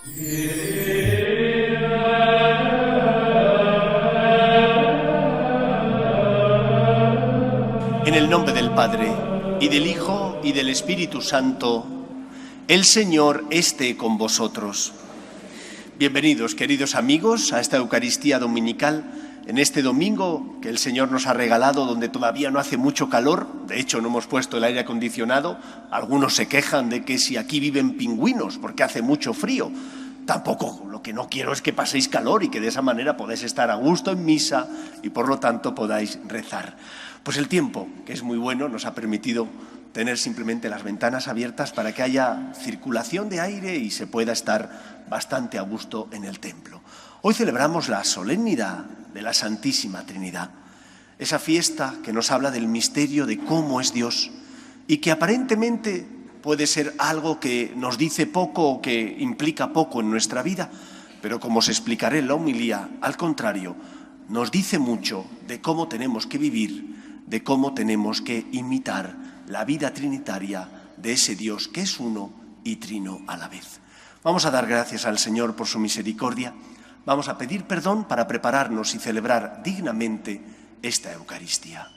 En el nombre del Padre, y del Hijo, y del Espíritu Santo, el Señor esté con vosotros. Bienvenidos, queridos amigos, a esta Eucaristía Dominical, en este domingo que el Señor nos ha regalado, donde todavía no hace mucho calor. De hecho, no hemos puesto el aire acondicionado. Algunos se quejan de que si aquí viven pingüinos, porque hace mucho frío. Tampoco, lo que no quiero es que paséis calor y que de esa manera podáis estar a gusto en misa y por lo tanto podáis rezar. Pues el tiempo, que es muy bueno, nos ha permitido tener simplemente las ventanas abiertas para que haya circulación de aire y se pueda estar bastante a gusto en el templo. Hoy celebramos la solemnidad de la Santísima Trinidad, esa fiesta que nos habla del misterio de cómo es Dios y que aparentemente puede ser algo que nos dice poco o que implica poco en nuestra vida, pero como os explicaré en la homilía, al contrario, nos dice mucho de cómo tenemos que vivir, de cómo tenemos que imitar la vida trinitaria de ese Dios que es uno y trino a la vez. Vamos a dar gracias al Señor por su misericordia, vamos a pedir perdón para prepararnos y celebrar dignamente esta Eucaristía.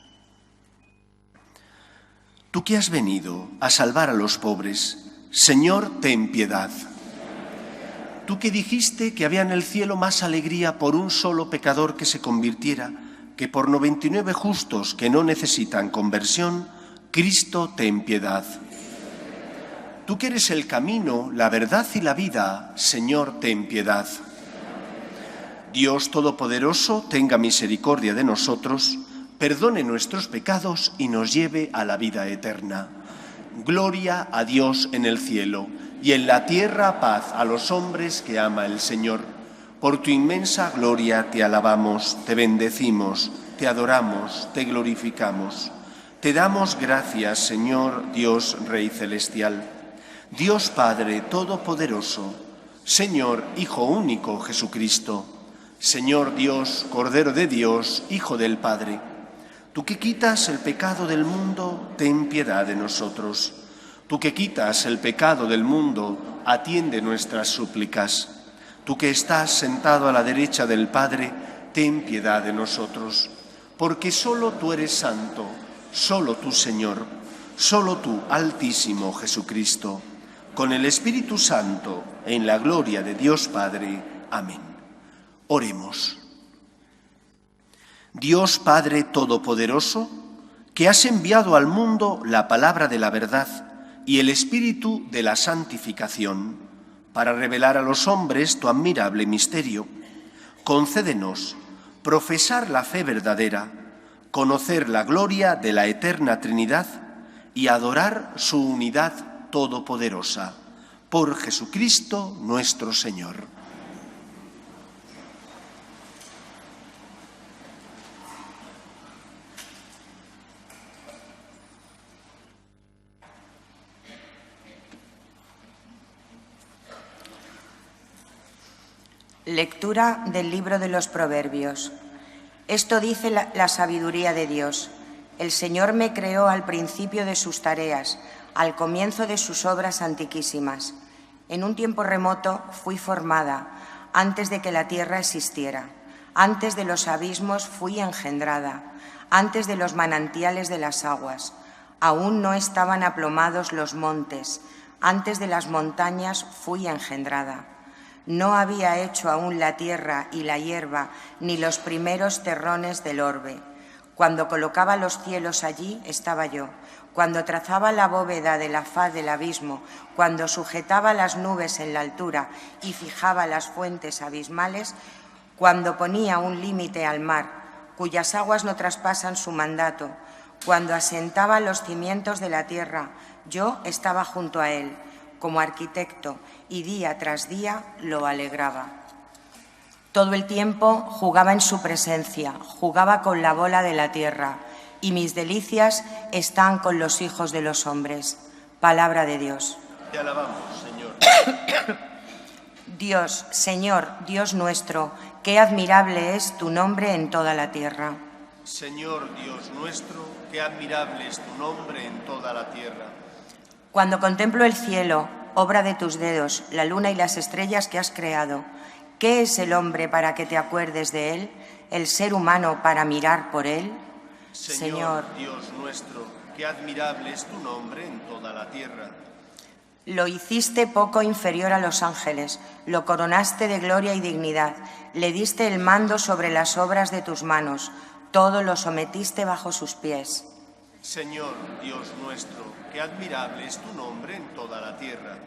Tú que has venido a salvar a los pobres, Señor, ten piedad. Tú que dijiste que había en el cielo más alegría por un solo pecador que se convirtiera, que por 99 justos que no necesitan conversión, Cristo, ten piedad. Tú que eres el camino, la verdad y la vida, Señor, ten piedad. Dios Todopoderoso, tenga misericordia de nosotros, perdone nuestros pecados y nos lleve a la vida eterna. Gloria a Dios en el cielo y en la tierra paz a los hombres que ama el Señor. Por tu inmensa gloria te alabamos, te bendecimos, te adoramos, te glorificamos. Te damos gracias, Señor Dios Rey Celestial, Dios Padre Todopoderoso, Señor Hijo único Jesucristo, Señor Dios, Cordero de Dios, Hijo del Padre. Tú que quitas el pecado del mundo, ten piedad de nosotros. Tú que quitas el pecado del mundo, atiende nuestras súplicas. Tú que estás sentado a la derecha del Padre, ten piedad de nosotros. Porque solo tú eres santo, solo tú, Señor, solo tú, Altísimo Jesucristo, con el Espíritu Santo, en la gloria de Dios Padre. Amén. Oremos. Dios Padre Todopoderoso, que has enviado al mundo la palabra de la verdad y el Espíritu de la santificación, para revelar a los hombres tu admirable misterio, concédenos profesar la fe verdadera, conocer la gloria de la eterna Trinidad y adorar su unidad todopoderosa. Por Jesucristo nuestro Señor. Lectura del libro de los Proverbios. Esto dice la sabiduría de Dios. El Señor me creó al principio de sus tareas, al comienzo de sus obras antiquísimas. En un tiempo remoto fui formada, antes de que la tierra existiera. Antes de los abismos fui engendrada, antes de los manantiales de las aguas. Aún no estaban aplomados los montes, antes de las montañas fui engendrada. No había hecho aún la tierra y la hierba, ni los primeros terrones del orbe. Cuando colocaba los cielos allí, estaba yo. Cuando trazaba la bóveda de la faz del abismo, cuando sujetaba las nubes en la altura y fijaba las fuentes abismales, cuando ponía un límite al mar, cuyas aguas no traspasan su mandato, cuando asentaba los cimientos de la tierra, yo estaba junto a él, como arquitecto, y día tras día lo alegraba. Todo el tiempo jugaba en su presencia, jugaba con la bola de la tierra, y mis delicias están con los hijos de los hombres. Palabra de Dios. Te alabamos, Señor. Dios, Señor, Dios nuestro, qué admirable es tu nombre en toda la tierra. Señor Dios nuestro, qué admirable es tu nombre en toda la tierra. Cuando contemplo el cielo, obra de tus dedos, la luna y las estrellas que has creado. ¿Qué es el hombre para que te acuerdes de él? ¿El ser humano para mirar por él? Señor Dios nuestro, qué admirable es tu nombre en toda la tierra. Lo hiciste poco inferior a los ángeles, lo coronaste de gloria y dignidad, le diste el mando sobre las obras de tus manos, todo lo sometiste bajo sus pies. Señor Dios nuestro, qué admirable es tu nombre en toda la tierra.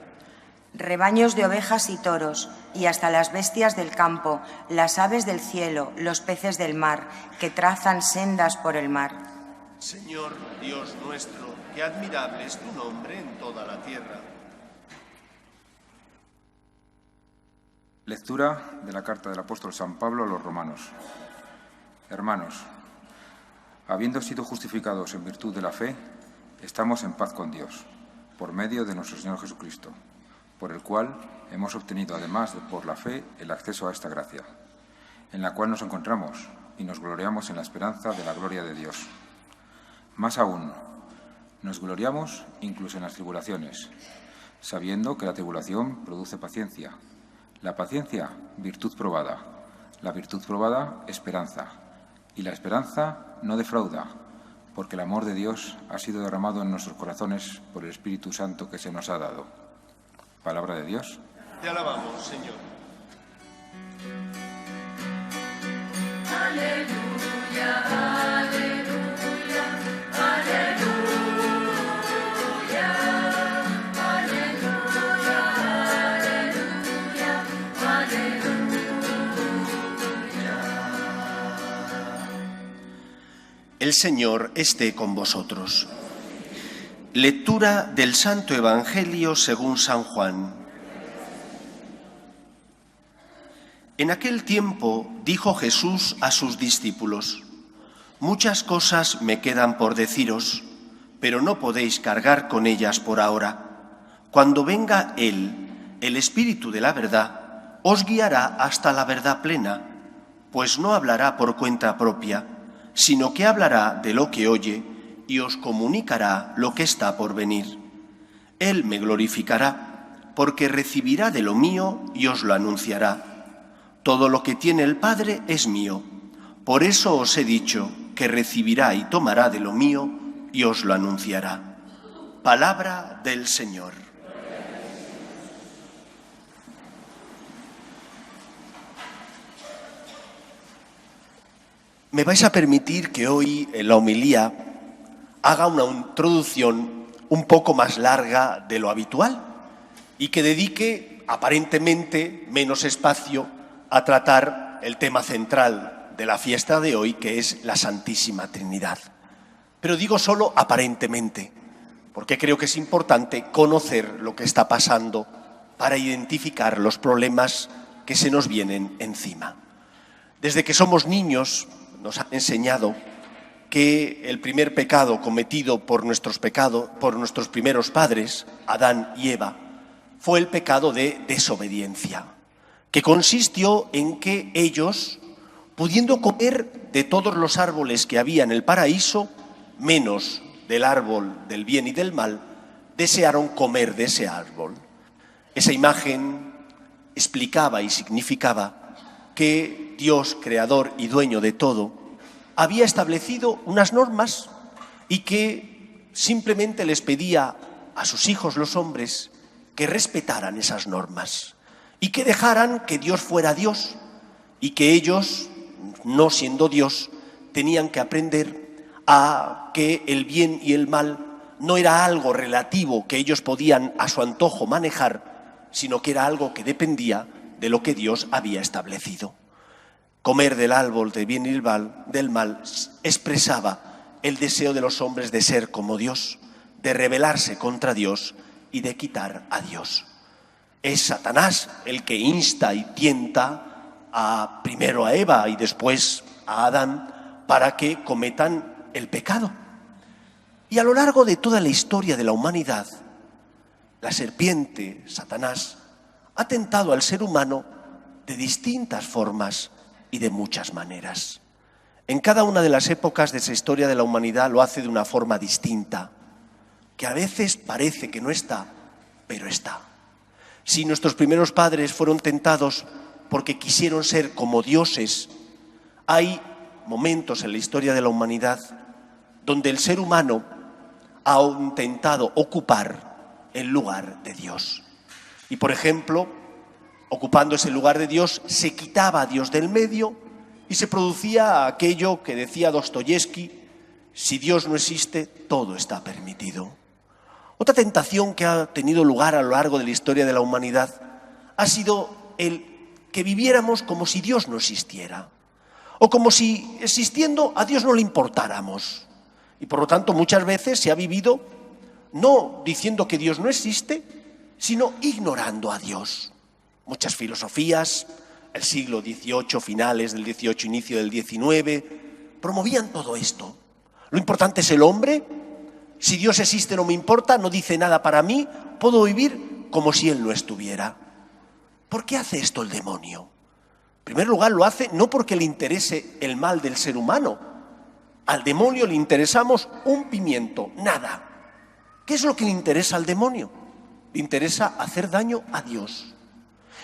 Rebaños de ovejas y toros, y hasta las bestias del campo, las aves del cielo, los peces del mar, que trazan sendas por el mar. Señor Dios nuestro, qué admirable es tu nombre en toda la tierra. Lectura de la carta del apóstol San Pablo a los romanos. Hermanos, habiendo sido justificados en virtud de la fe, estamos en paz con Dios, por medio de nuestro Señor Jesucristo, por el cual hemos obtenido, además de por la fe, el acceso a esta gracia, en la cual nos encontramos y nos gloriamos en la esperanza de la gloria de Dios. Más aún, nos gloriamos incluso en las tribulaciones, sabiendo que la tribulación produce paciencia, la paciencia, virtud probada, la virtud probada, esperanza, y la esperanza no defrauda, porque el amor de Dios ha sido derramado en nuestros corazones por el Espíritu Santo que se nos ha dado. Palabra de Dios. Te alabamos, Señor. Aleluya, aleluya, aleluya, aleluya, aleluya. El Señor esté con vosotros. Lectura del Santo Evangelio según San Juan. En aquel tiempo dijo Jesús a sus discípulos: muchas cosas me quedan por deciros, pero no podéis cargar con ellas por ahora. Cuando venga Él, el Espíritu de la verdad, os guiará hasta la verdad plena, pues no hablará por cuenta propia, sino que hablará de lo que oye y os comunicará lo que está por venir. Él me glorificará, porque recibirá de lo mío y os lo anunciará. Todo lo que tiene el Padre es mío. Por eso os he dicho que recibirá y tomará de lo mío y os lo anunciará. Palabra del Señor. Me vais a permitir que hoy en la homilía haga una introducción un poco más larga de lo habitual y que dedique aparentemente menos espacio a tratar el tema central de la fiesta de hoy, que es la Santísima Trinidad. Pero digo solo aparentemente, porque creo que es importante conocer lo que está pasando para identificar los problemas que se nos vienen encima. Desde que somos niños nos han enseñado que el primer pecado cometido por nuestros primeros padres, Adán y Eva, fue el pecado de desobediencia, que consistió en que ellos, pudiendo comer de todos los árboles que había en el paraíso, menos del árbol del bien y del mal, desearon comer de ese árbol. Esa imagen explicaba y significaba que Dios, creador y dueño de todo, había establecido unas normas y que simplemente les pedía a sus hijos los hombres que respetaran esas normas y que dejaran que Dios fuera Dios y que ellos, no siendo Dios, tenían que aprender a que el bien y el mal no era algo relativo que ellos podían a su antojo manejar, sino que era algo que dependía de lo que Dios había establecido. Comer del árbol del bien y del mal expresaba el deseo de los hombres de ser como Dios, de rebelarse contra Dios y de quitar a Dios. Es Satanás el que insta y tienta primero a Eva y después a Adán para que cometan el pecado. Y a lo largo de toda la historia de la humanidad, la serpiente, Satanás, ha tentado al ser humano de distintas formas y de muchas maneras. En cada una de las épocas de esa historia de la humanidad lo hace de una forma distinta, que a veces parece que no está, pero está. Si nuestros primeros padres fueron tentados porque quisieron ser como dioses, hay momentos en la historia de la humanidad donde el ser humano ha intentado ocupar el lugar de Dios. Y por ejemplo, ocupando ese lugar de Dios, se quitaba a Dios del medio y se producía aquello que decía Dostoyevsky: si Dios no existe, todo está permitido. Otra tentación que ha tenido lugar a lo largo de la historia de la humanidad ha sido el que viviéramos como si Dios no existiera, o como si existiendo a Dios no le importáramos. Y por lo tanto muchas veces se ha vivido no diciendo que Dios no existe, sino ignorando a Dios. Muchas filosofías, el siglo XVIII, finales del XVIII, inicio del XIX, promovían todo esto. Lo importante es el hombre. Si Dios existe no me importa, no dice nada para mí, puedo vivir como si Él no estuviera. ¿Por qué hace esto el demonio? En primer lugar, lo hace no porque le interese el mal del ser humano. Al demonio le interesamos un pimiento, nada. ¿Qué es lo que le interesa al demonio? Le interesa hacer daño a Dios.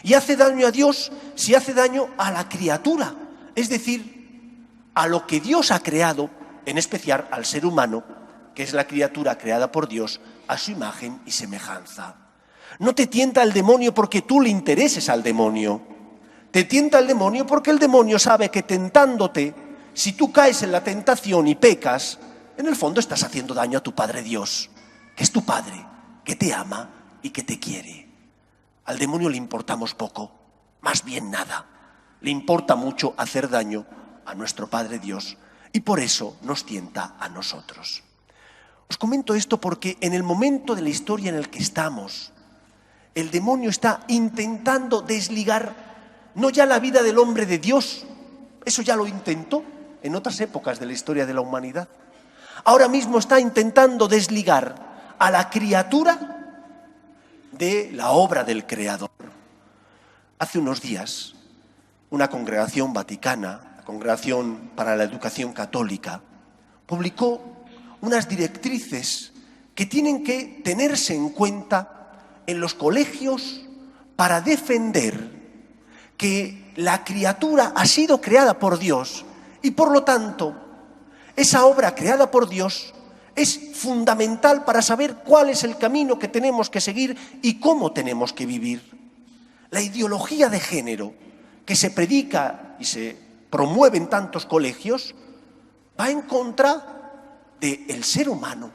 Y hace daño a Dios si hace daño a la criatura, es decir, a lo que Dios ha creado, en especial al ser humano, que es la criatura creada por Dios a su imagen y semejanza. No te tienta el demonio porque tú le intereses al demonio. Te tienta el demonio porque el demonio sabe que tentándote, si tú caes en la tentación y pecas, en el fondo estás haciendo daño a tu Padre Dios, que es tu Padre, que te ama y que te quiere. Al demonio le importamos poco, más bien nada. Le importa mucho hacer daño a nuestro Padre Dios y por eso nos tienta a nosotros. Os comento esto porque en el momento de la historia en el que estamos, el demonio está intentando desligar no ya la vida del hombre de Dios, eso ya lo intentó en otras épocas de la historia de la humanidad. Ahora mismo está intentando desligar a la criatura de la obra del Creador. Hace unos días, una congregación vaticana, la Congregación para la Educación Católica, publicó unas directrices que tienen que tenerse en cuenta en los colegios para defender que la criatura ha sido creada por Dios y por lo tanto esa obra creada por Dios es fundamental para saber cuál es el camino que tenemos que seguir y cómo tenemos que vivir. La ideología de género que se predica y se promueve en tantos colegios va en contra del ser humano.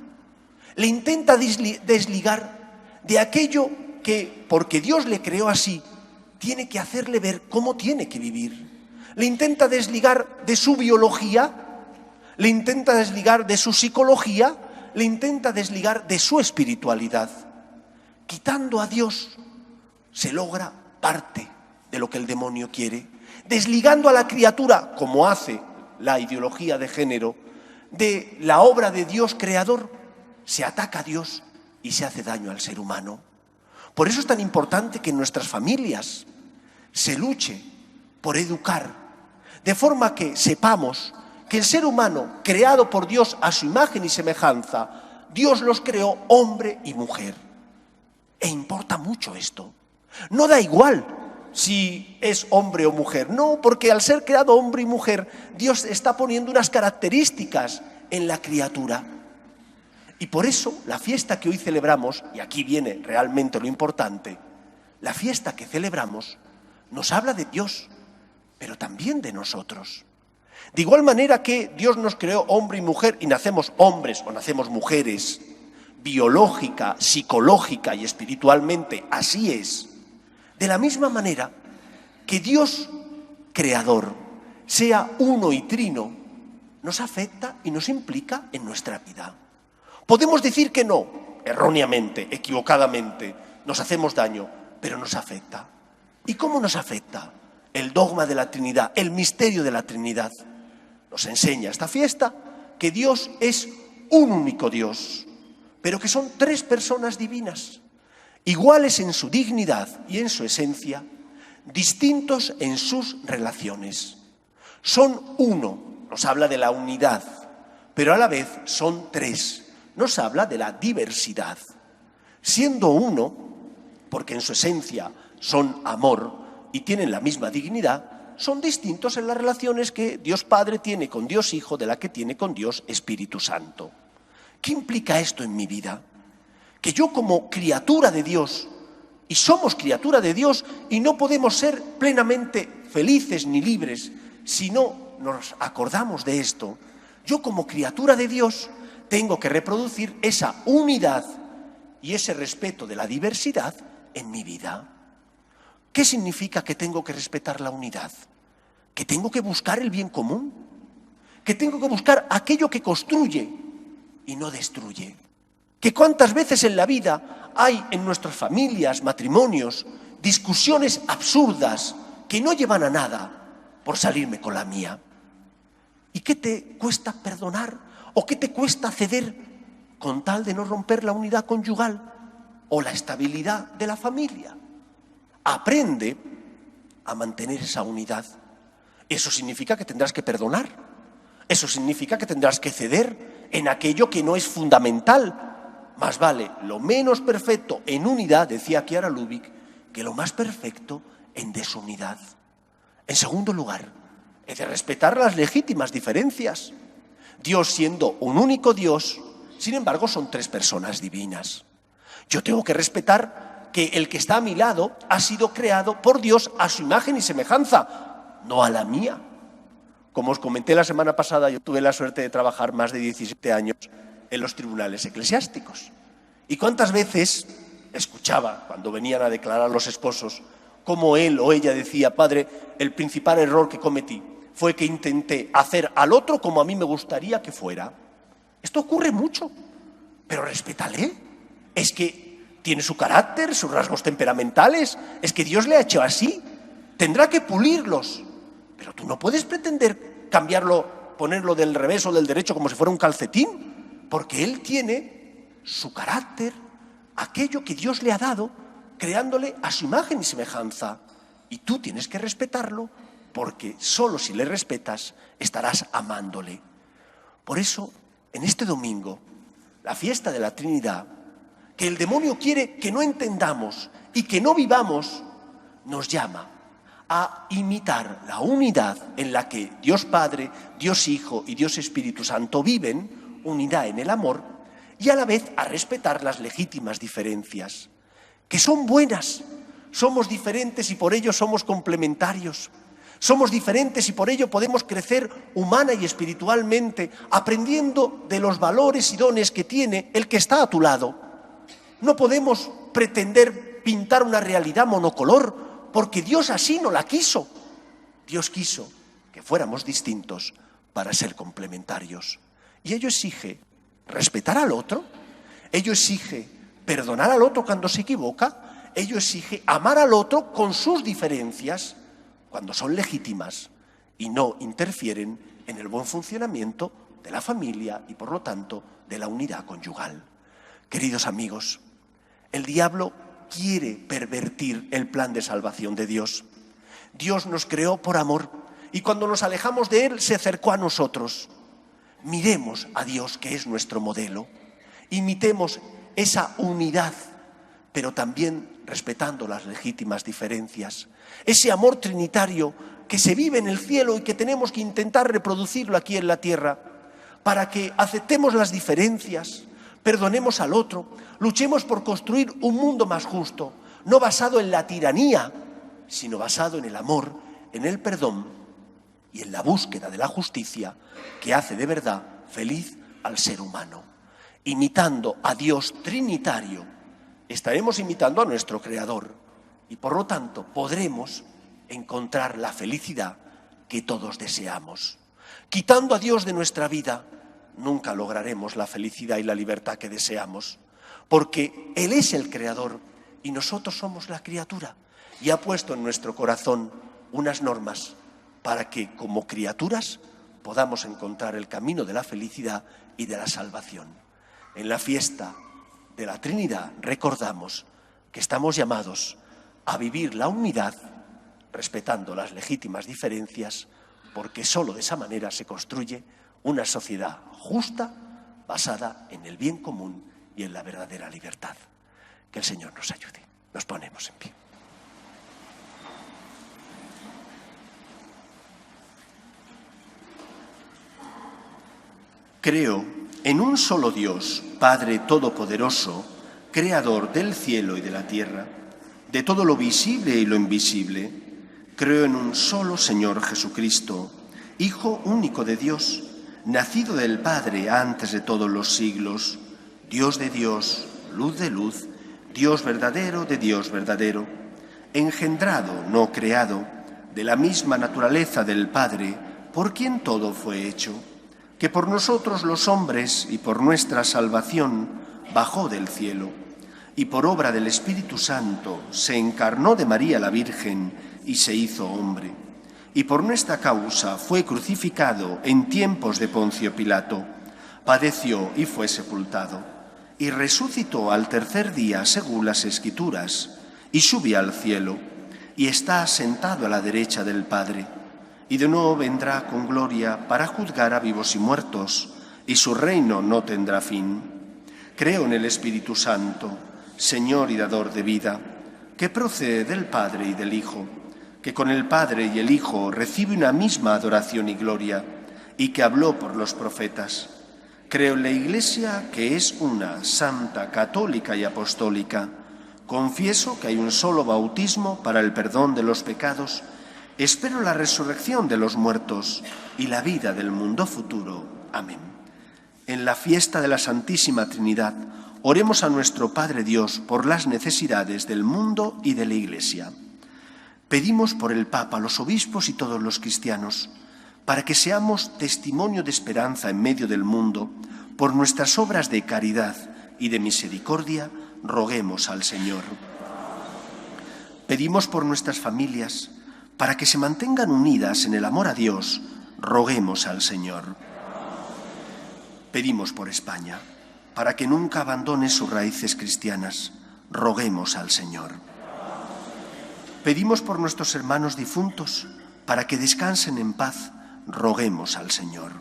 Le intenta desligar de aquello que, porque Dios le creó así, tiene que hacerle ver cómo tiene que vivir. Le intenta desligar de su biología, le intenta desligar de su psicología, le intenta desligar de su espiritualidad. Quitando a Dios se logra parte de lo que el demonio quiere. Desligando a la criatura, como hace la ideología de género, de la obra de Dios creador, se ataca a Dios y se hace daño al ser humano. Por eso es tan importante que en nuestras familias se luche por educar, de forma que sepamos que el ser humano, creado por Dios a su imagen y semejanza, Dios los creó hombre y mujer. E importa mucho esto. No da igual si es hombre o mujer, no, porque al ser creado hombre y mujer, Dios está poniendo unas características en la criatura. Y por eso la fiesta que hoy celebramos, y aquí viene realmente lo importante, la fiesta que celebramos nos habla de Dios, pero también de nosotros. De igual manera que Dios nos creó hombre y mujer y nacemos hombres o nacemos mujeres, biológica, psicológica y espiritualmente, así es. De la misma manera que Dios creador sea uno y trino, nos afecta y nos implica en nuestra vida. Podemos decir que no, erróneamente, equivocadamente, nos hacemos daño, pero nos afecta. ¿Y cómo nos afecta? El dogma de la Trinidad, el misterio de la Trinidad. Nos enseña esta fiesta que Dios es un único Dios, pero que son tres personas divinas, iguales en su dignidad y en su esencia, distintos en sus relaciones. Son uno, nos habla de la unidad, pero a la vez son tres, nos habla de la diversidad. Siendo uno, porque en su esencia son amor y tienen la misma dignidad, son distintos en las relaciones que Dios Padre tiene con Dios Hijo de la que tiene con Dios Espíritu Santo. ¿Qué implica esto en mi vida? Que yo como criatura de Dios, y somos criatura de Dios, y no podemos ser plenamente felices ni libres si no nos acordamos de esto, yo como criatura de Dios tengo que reproducir esa unidad y ese respeto de la diversidad en mi vida. ¿Qué significa que tengo que respetar la unidad? Que tengo que buscar el bien común, que tengo que buscar aquello que construye y no destruye. Que cuántas veces en la vida hay en nuestras familias, matrimonios, discusiones absurdas que no llevan a nada por salirme con la mía. ¿Y qué te cuesta perdonar o qué te cuesta ceder con tal de no romper la unidad conyugal o la estabilidad de la familia? Aprende a mantener esa unidad. Eso significa que tendrás que perdonar. Eso significa que tendrás que ceder en aquello que no es fundamental. Más vale lo menos perfecto en unidad, decía Chiara Lubich, que lo más perfecto en desunidad. En segundo lugar, he de respetar las legítimas diferencias. Dios siendo un único Dios, sin embargo son tres personas divinas. Yo tengo que respetar que el que está a mi lado ha sido creado por Dios a su imagen y semejanza, no a la mía. Como os comenté la semana pasada, yo tuve la suerte de trabajar más de 17 años en los tribunales eclesiásticos. ¿Y cuántas veces escuchaba, cuando venían a declarar los esposos, cómo él o ella decía: padre, el principal error que cometí fue que intenté hacer al otro como a mí me gustaría que fuera? Esto ocurre mucho, pero respétale. Es que tiene su carácter, sus rasgos temperamentales, es que Dios le ha hecho así, tendrá que pulirlos, pero tú no puedes pretender cambiarlo, ponerlo del revés o del derecho como si fuera un calcetín, porque él tiene su carácter, aquello que Dios le ha dado, creándole a su imagen y semejanza, y tú tienes que respetarlo, porque solo si le respetas estarás amándole. Por eso, en este domingo, la fiesta de la Trinidad, que el demonio quiere que no entendamos y que no vivamos, nos llama a imitar la unidad en la que Dios Padre, Dios Hijo y Dios Espíritu Santo viven, unidad en el amor, y a la vez a respetar las legítimas diferencias, que son buenas. Somos diferentes y por ello somos complementarios. Somos diferentes y por ello podemos crecer humana y espiritualmente, aprendiendo de los valores y dones que tiene el que está a tu lado. No podemos pretender pintar una realidad monocolor, porque Dios así no la quiso. Dios quiso que fuéramos distintos para ser complementarios. Y ello exige respetar al otro, ello exige perdonar al otro cuando se equivoca, ello exige amar al otro con sus diferencias, cuando son legítimas y no interfieren en el buen funcionamiento de la familia y, por lo tanto, de la unidad conyugal. Queridos amigos, el diablo quiere pervertir el plan de salvación de Dios. Dios nos creó por amor y cuando nos alejamos de Él se acercó a nosotros. Miremos a Dios, que es nuestro modelo, imitemos esa unidad, pero también respetando las legítimas diferencias. Ese amor trinitario que se vive en el cielo y que tenemos que intentar reproducirlo aquí en la tierra, para que aceptemos las diferencias, perdonemos al otro, luchemos por construir un mundo más justo, no basado en la tiranía, sino basado en el amor, en el perdón y en la búsqueda de la justicia que hace de verdad feliz al ser humano. Imitando a Dios trinitario, estaremos imitando a nuestro Creador y por lo tanto podremos encontrar la felicidad que todos deseamos. Quitando a Dios de nuestra vida, nunca lograremos la felicidad y la libertad que deseamos, porque Él es el Creador y nosotros somos la criatura, y ha puesto en nuestro corazón unas normas para que, como criaturas, podamos encontrar el camino de la felicidad y de la salvación. En la fiesta de la Trinidad recordamos que estamos llamados a vivir la unidad respetando las legítimas diferencias, porque sólo de esa manera se construye una sociedad justa basada en el bien común y en la verdadera libertad. Que el Señor nos ayude. Nos ponemos en pie. Creo en un solo Dios, Padre Todopoderoso, Creador del cielo y de la tierra, de todo lo visible y lo invisible. Creo en un solo Señor Jesucristo, Hijo único de Dios, nacido del Padre antes de todos los siglos, Dios de Dios, luz de luz, Dios verdadero de Dios verdadero, engendrado, no creado, de la misma naturaleza del Padre, por quien todo fue hecho, que por nosotros los hombres y por nuestra salvación bajó del cielo, y por obra del Espíritu Santo se encarnó de María la Virgen y se hizo hombre, y por nuestra causa fue crucificado en tiempos de Poncio Pilato, padeció y fue sepultado, y resucitó al tercer día según las Escrituras, y subió al cielo, y está sentado a la derecha del Padre, y de nuevo vendrá con gloria para juzgar a vivos y muertos, y su reino no tendrá fin. Creo en el Espíritu Santo, Señor y dador de vida, que procede del Padre y del Hijo, que con el Padre y el Hijo recibe una misma adoración y gloria, y que habló por los profetas. Creo en la Iglesia, que es una, santa, católica y apostólica. Confieso que hay un solo bautismo para el perdón de los pecados. Espero la resurrección de los muertos y la vida del mundo futuro. Amén. En la fiesta de la Santísima Trinidad, oremos a nuestro Padre Dios por las necesidades del mundo y de la Iglesia. Pedimos por el Papa, los obispos y todos los cristianos, para que seamos testimonio de esperanza en medio del mundo, por nuestras obras de caridad y de misericordia, roguemos al Señor. Pedimos por nuestras familias, para que se mantengan unidas en el amor a Dios, roguemos al Señor. Pedimos por España, para que nunca abandone sus raíces cristianas, roguemos al Señor. Pedimos por nuestros hermanos difuntos, para que descansen en paz, roguemos al Señor.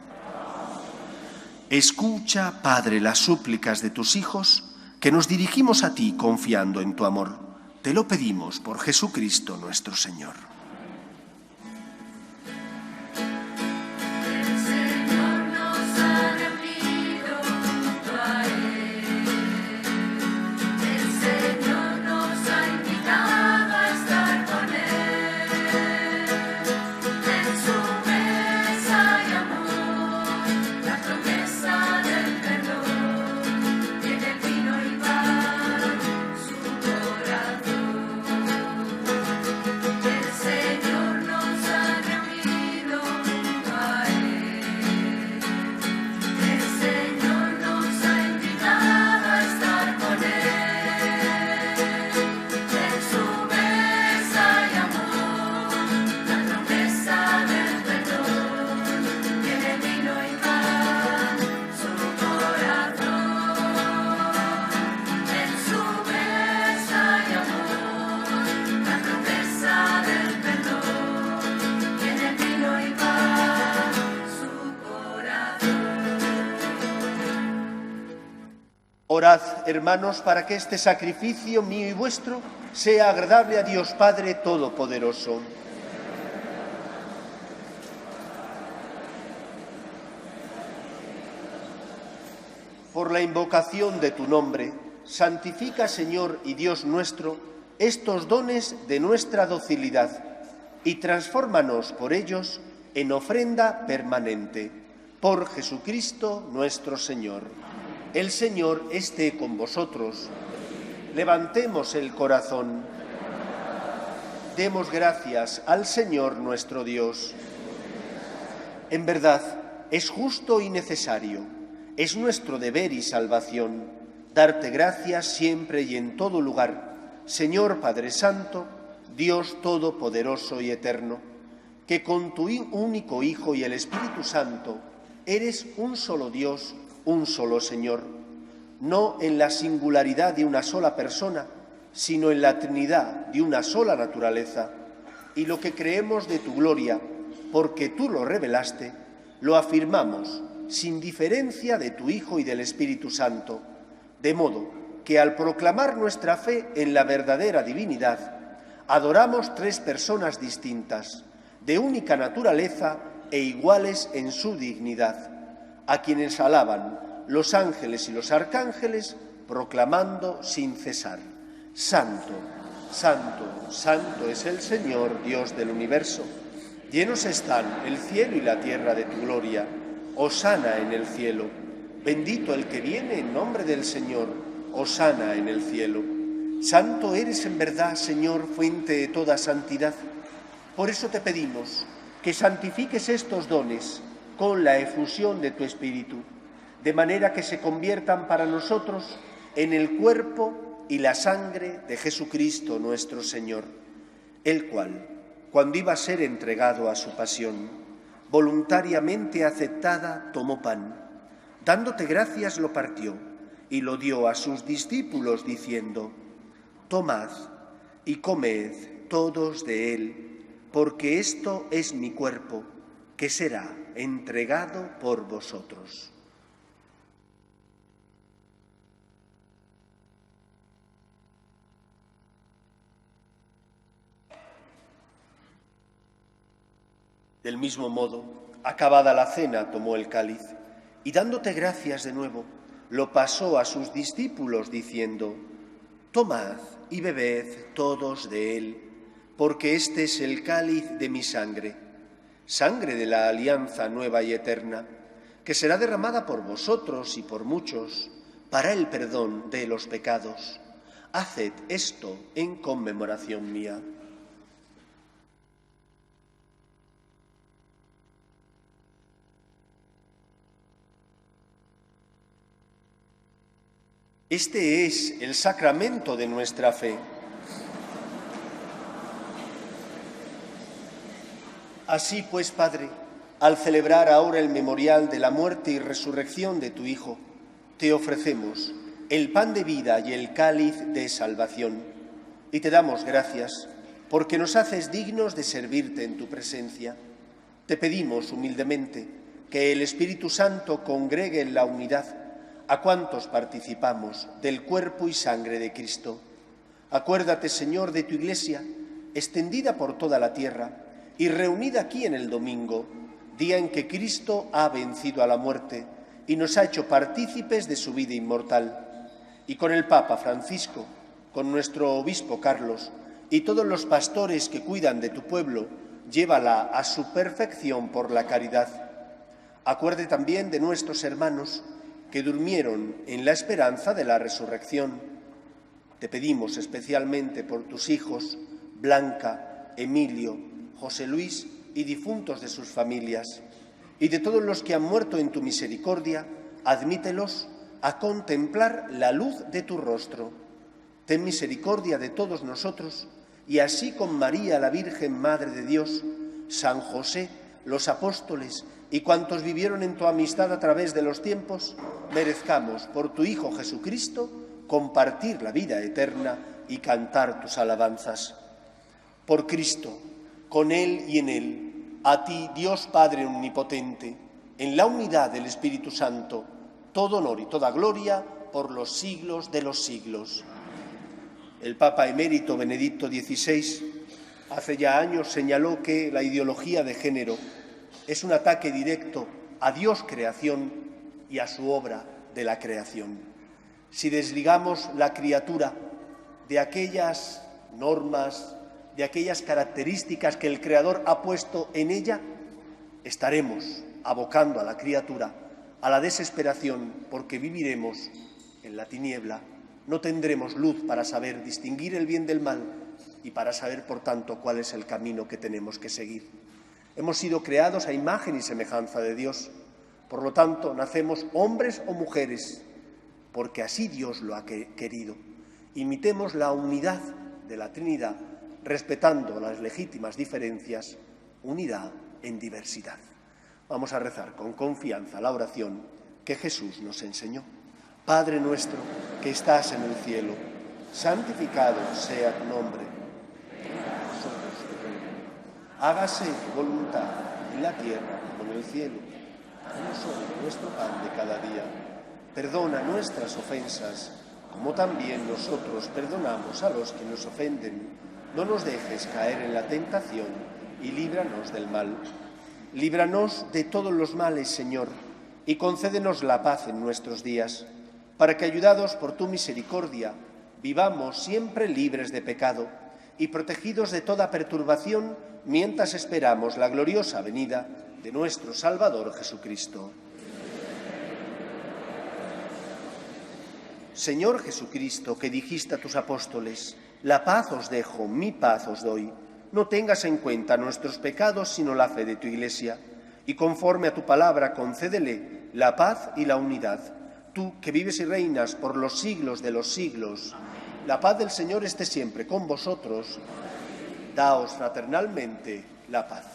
Escucha, Padre, las súplicas de tus hijos, que nos dirigimos a ti confiando en tu amor. Te lo pedimos por Jesucristo nuestro Señor. Orad, hermanos, para que este sacrificio mío y vuestro sea agradable a Dios Padre Todopoderoso. Por la invocación de tu nombre, santifica, Señor y Dios nuestro, estos dones de nuestra docilidad y transfórmanos por ellos en ofrenda permanente. Por Jesucristo nuestro Señor. El Señor esté con vosotros. Levantemos el corazón. Demos gracias al Señor nuestro Dios. En verdad, es justo y necesario, es nuestro deber y salvación, darte gracias siempre y en todo lugar, Señor Padre Santo, Dios Todopoderoso y Eterno, que con tu único Hijo y el Espíritu Santo eres un solo Dios, un solo Señor, no en la singularidad de una sola persona, sino en la Trinidad de una sola naturaleza, y lo que creemos de tu gloria, porque tú lo revelaste, lo afirmamos sin diferencia de tu Hijo y del Espíritu Santo, de modo que al proclamar nuestra fe en la verdadera divinidad, adoramos tres personas distintas, de única naturaleza e iguales en su dignidad, a quienes alaban los ángeles y los arcángeles, proclamando sin cesar: Santo, Santo, Santo es el Señor, Dios del universo. Llenos están el cielo y la tierra de tu gloria. Hosana en el cielo. Bendito el que viene en nombre del Señor. Hosana en el cielo. Santo eres en verdad, Señor, fuente de toda santidad. Por eso te pedimos que santifiques estos dones con la efusión de tu Espíritu, de manera que se conviertan para nosotros en el cuerpo y la sangre de Jesucristo nuestro Señor, el cual, cuando iba a ser entregado a su pasión, voluntariamente aceptada, tomó pan, dándote gracias lo partió y lo dio a sus discípulos diciendo: Tomad y comed todos de él, porque esto es mi cuerpo, que será entregado por vosotros. Del mismo modo, acabada la cena, tomó el cáliz y, dándote gracias de nuevo, lo pasó a sus discípulos diciendo: Tomad y bebed todos de él, porque este es el cáliz de mi sangre, sangre de la alianza nueva y eterna, que será derramada por vosotros y por muchos para el perdón de los pecados. Haced esto en conmemoración mía. Este es el sacramento de nuestra fe. Así pues, Padre, al celebrar ahora el memorial de la muerte y resurrección de tu Hijo, te ofrecemos el pan de vida y el cáliz de salvación, y te damos gracias porque nos haces dignos de servirte en tu presencia. Te pedimos humildemente que el Espíritu Santo congregue en la unidad a cuantos participamos del cuerpo y sangre de Cristo. Acuérdate, Señor, de tu Iglesia, extendida por toda la tierra y reunida aquí en el domingo, día en que Cristo ha vencido a la muerte y nos ha hecho partícipes de su vida inmortal. Y con el Papa Francisco, con nuestro obispo Carlos y todos los pastores que cuidan de tu pueblo, llévala a su perfección por la caridad. Acuerde también de nuestros hermanos que durmieron en la esperanza de la resurrección. Te pedimos especialmente por tus hijos, Blanca, Emilio, José Luis y difuntos de sus familias, y de todos los que han muerto en tu misericordia, admítelos a contemplar la luz de tu rostro. Ten misericordia de todos nosotros, y así con María, la Virgen Madre de Dios, San José, los apóstoles y cuantos vivieron en tu amistad a través de los tiempos, merezcamos por tu Hijo Jesucristo compartir la vida eterna y cantar tus alabanzas. Por Cristo, con Él y en Él, a ti, Dios Padre omnipotente, en la unidad del Espíritu Santo, todo honor y toda gloria por los siglos de los siglos. El Papa emérito Benedicto XVI hace ya años señaló que la ideología de género es un ataque directo a Dios creación y a su obra de la creación. Si desligamos la criatura de aquellas normas, de aquellas características que el Creador ha puesto en ella, estaremos abocando a la criatura a la desesperación, porque viviremos en la tiniebla, no tendremos luz para saber distinguir el bien del mal y para saber, por tanto, cuál es el camino que tenemos que seguir. Hemos sido creados a imagen y semejanza de Dios. Por lo tanto, nacemos hombres o mujeres, porque así Dios lo ha querido. Imitemos la unidad de la Trinidad, respetando las legítimas diferencias, unidad en diversidad. Vamos a rezar con confianza la oración que Jesús nos enseñó. Padre nuestro que estás en el cielo, santificado sea tu nombre. Hágase tu voluntad en la tierra como en el cielo. Danos hoy nuestro pan de cada día. Perdona nuestras ofensas, como también nosotros perdonamos a los que nos ofenden. No nos dejes caer en la tentación y líbranos del mal. Líbranos de todos los males, Señor, y concédenos la paz en nuestros días, para que, ayudados por tu misericordia, vivamos siempre libres de pecado y protegidos de toda perturbación mientras esperamos la gloriosa venida de nuestro Salvador Jesucristo. Señor Jesucristo, que dijiste a tus apóstoles: la paz os dejo, mi paz os doy, no tengas en cuenta nuestros pecados, sino la fe de tu Iglesia, y conforme a tu palabra concédele la paz y la unidad. Tú, que vives y reinas por los siglos de los siglos, la paz del Señor esté siempre con vosotros. Daos fraternalmente la paz.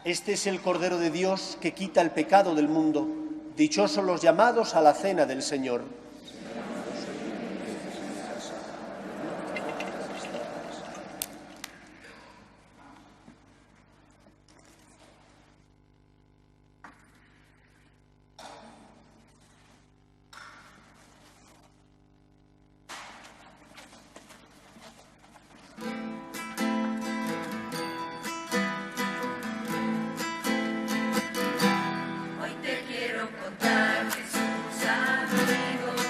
Este es el Cordero de Dios que quita el pecado del mundo. Dichosos los llamados a la cena del Señor. Hoy te quiero contar, Jesús amigo,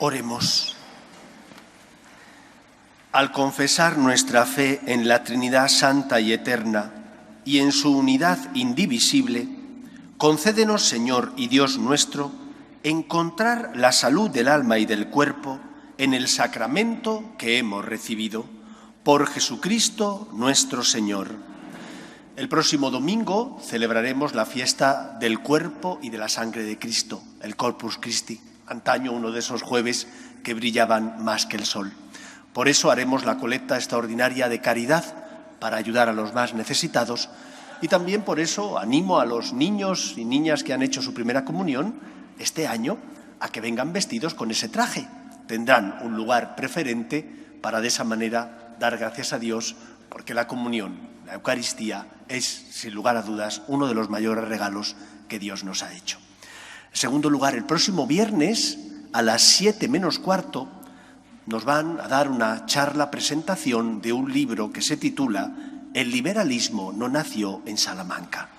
Oremos. Al confesar nuestra fe en la Trinidad Santa y Eterna y en su unidad indivisible, concédenos, Señor y Dios nuestro, encontrar la salud del alma y del cuerpo en el sacramento que hemos recibido. Por Jesucristo nuestro Señor. El próximo domingo celebraremos la fiesta del cuerpo y de la sangre de Cristo, el Corpus Christi, antaño uno de esos jueves que brillaban más que el sol. Por eso haremos la colecta extraordinaria de caridad para ayudar a los más necesitados y también por eso animo a los niños y niñas que han hecho su primera comunión este año a que vengan vestidos con ese traje. Tendrán un lugar preferente para de esa manera dar gracias a Dios, porque la comunión, la Eucaristía, es, sin lugar a dudas, uno de los mayores regalos que Dios nos ha hecho. En segundo lugar, el próximo viernes, a las 7 menos cuarto, nos van a dar una charla presentación de un libro que se titula El liberalismo no nació en Salamanca.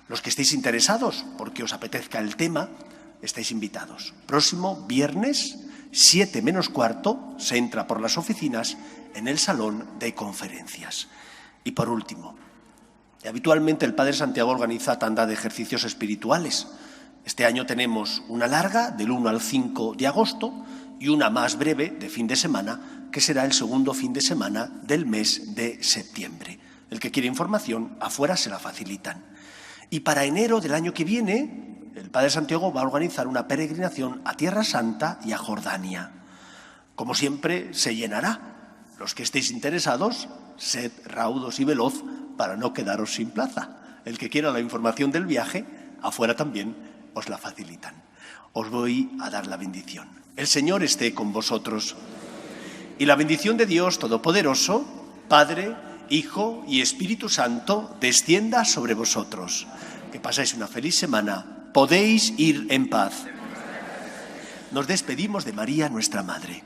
Los que estéis interesados, porque os apetezca el tema, estáis invitados. Próximo viernes, 7 menos cuarto, se entra por las oficinas en el salón de conferencias. Y por último, habitualmente el Padre Santiago organiza tanda de ejercicios espirituales. Este año tenemos una larga, del 1 al 5 de agosto, y una más breve, de fin de semana, que será el segundo fin de semana del mes de septiembre. El que quiere información, afuera se la facilitan. Y para enero del año que viene, el Padre Santiago va a organizar una peregrinación a Tierra Santa y a Jordania. Como siempre, se llenará. Los que estéis interesados, sed raudos y veloz para no quedaros sin plaza. El que quiera la información del viaje, afuera también os la facilitan. Os voy a dar la bendición. El Señor esté con vosotros. Y la bendición de Dios Todopoderoso, Padre, Hijo y Espíritu Santo, descienda sobre vosotros. Que pasáis una feliz semana. Podéis ir en paz. Nos despedimos de María, nuestra Madre.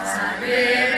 Salve